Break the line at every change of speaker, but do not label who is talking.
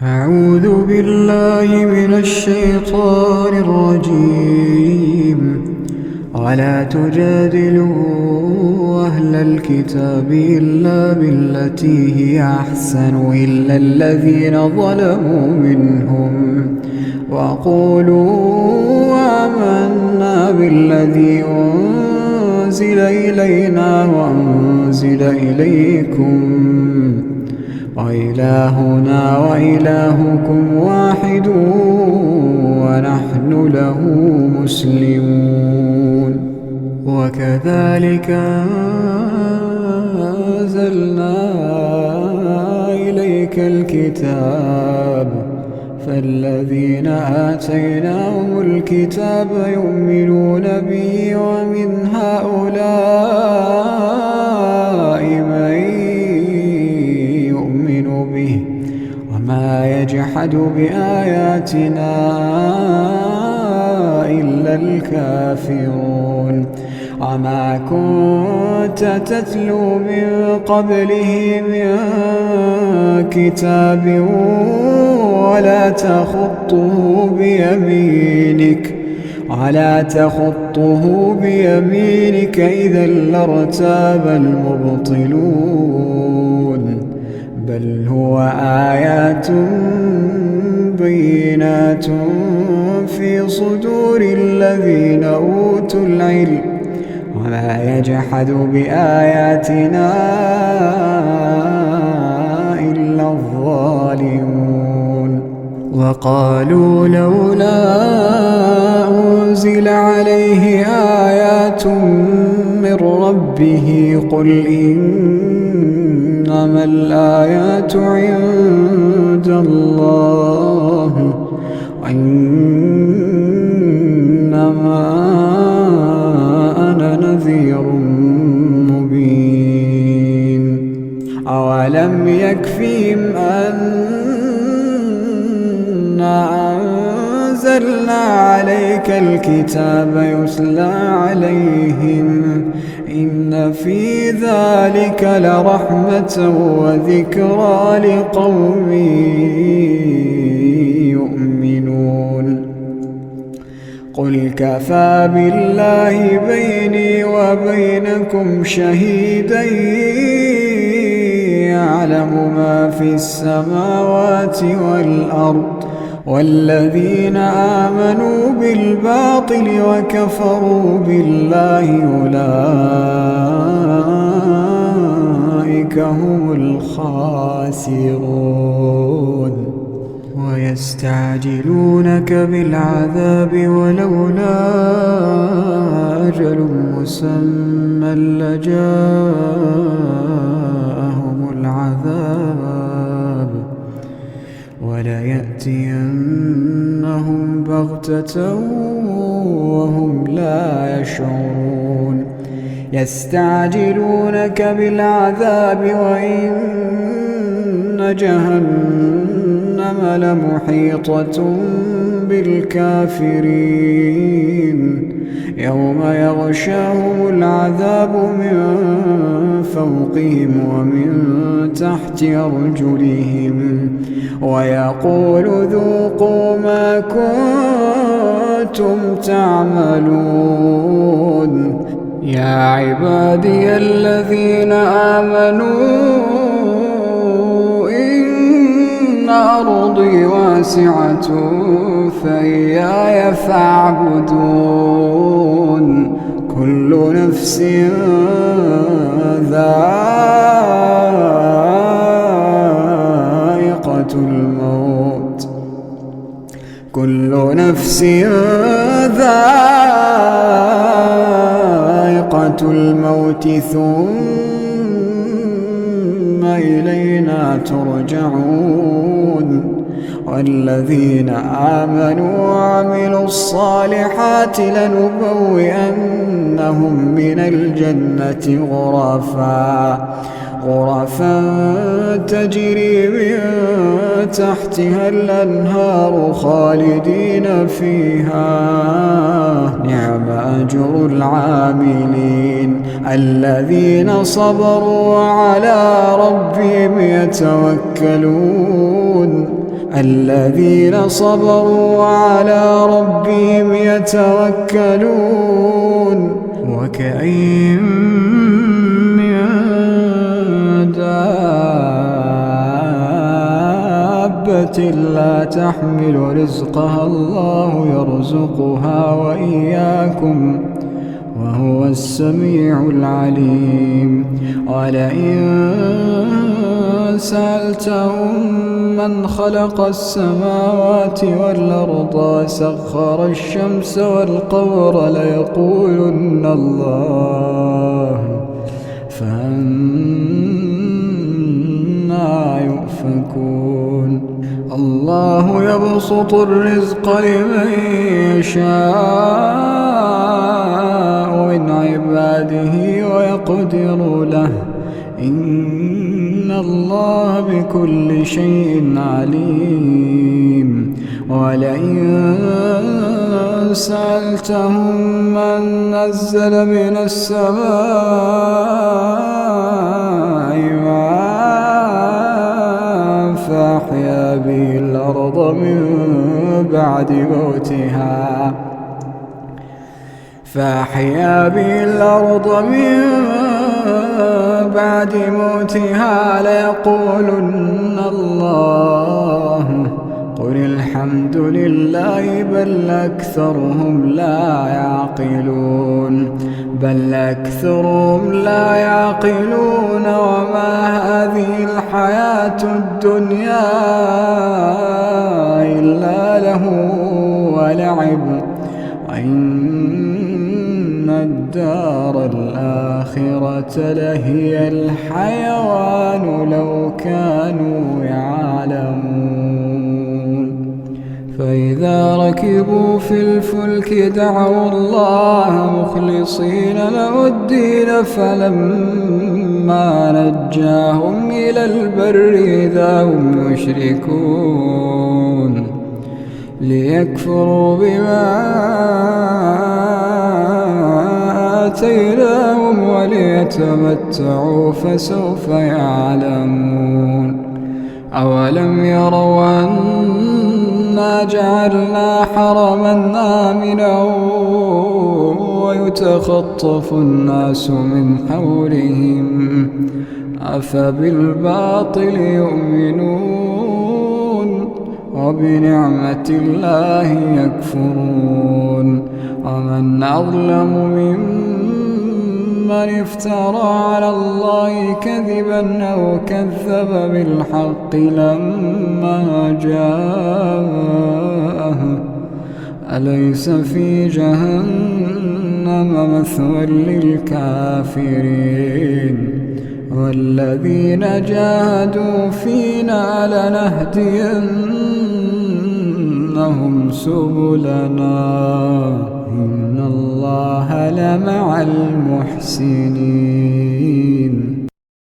أعوذ بالله من الشيطان الرجيم. ولا تجادلوا أهل الكتاب إلا بالتي هي أحسن إلا الذين ظلموا منهم وقولوا آمنا بالذي أنزل إلينا وأنزل إليكم وإلهنا وإلهكم واحد ونحن له مسلمون. وكذلك أنزلنا إليك الكتاب فالذين آتيناهم الكتاب يؤمنون به ومن هؤلاء من يؤمن به وما يجحد بآياتنا إلا الكافرون. وما كنت تتلو من قبله من كتاب ولا تخطه بيمينك إذا لارتاب المبطلون. بل هو آيات بينات في صدور الذين أوتوا العلم وما يجحد بآياتنا إلا الظالمون. وقالوا لولا أنزل عليه آيات من ربه قل إنما الآيات عند الله وإنما أنا نذير مبين. أولم يكفهم أنا أنزلنا عليك الكتاب يتلى عليهم إن في ذلك لرحمة وذكرى لقوم يؤمنون. قل كفى بالله بيني وبينكم شهيدا يعلم ما في السماوات والأرض والذين آمنوا بالباطل وكفروا بالله أولئك هم الخاسرون. ويستعجلونك بالعذاب ولولا أجل مسمى لجاءهم العذاب وليأتينهم بغتة وهم لا يشعرون. يستعجلونك بالعذاب وإن جهنم لمحيطة بالكافرين يوم يغشاهم العذاب من فوقهم ومن تحت أرجلهم ويقول ذوقوا ما كنتم تعملون. يا عبادي الذين آمنوا إن أرضي واسعة فإياي فاعبدون. كل نفس ذائقة الموت ثم إلينا ترجعون. والذين آمنوا وعملوا الصالحات لنبوئنهم من الجنة غرفا تجري من تحتها الأنهار خالدين فيها نعم أجر العاملين الذين صبروا وعلى ربهم يتوكلون الذين صبروا وعلى ربهم يتوكلون وكأين من دابة لا تحمل رزقها الله يرزقها وإياكم وهو السميع العليم ولئن سألتهم من خلق السماوات والأرض وسخر الشمس والقمر ليقولن الله فأنى يؤفكون الله يبسط الرزق لمن يشاء من عباده ويقدر له إن الله بكل شيء عليم ولئن سألتهم من نزل من السماء ماء فأحيا به الأرض من بعد موتها ليقولن الله قل الحمد لله بل أكثرهم لا يعقلون وما هذه الحياة الدنيا إلا له ولعب وإن الدار الآخرة لهي الحيوان لو كانوا يعلمون فإذا ركبوا في الفلك دعوا الله مخلصين له الدين فلما نجاهم إلى البر إذا هم يشركون ليكفروا بما آتيناهم وليتمتعوا فسوف يعلمون أولم يروا أنا جعلنا حرما آمنا ويتخطف الناس من حولهم أفبالباطل يؤمنون وبنعمة الله يكفرون ومن أظلم ممن افترى على الله كذبا أو كذب بالحق لما جاءه أليس في جهنم مثوى للكافرين والذين جاهدوا فينا لنهدينهم سبلنا إن الله لمع المحسنين.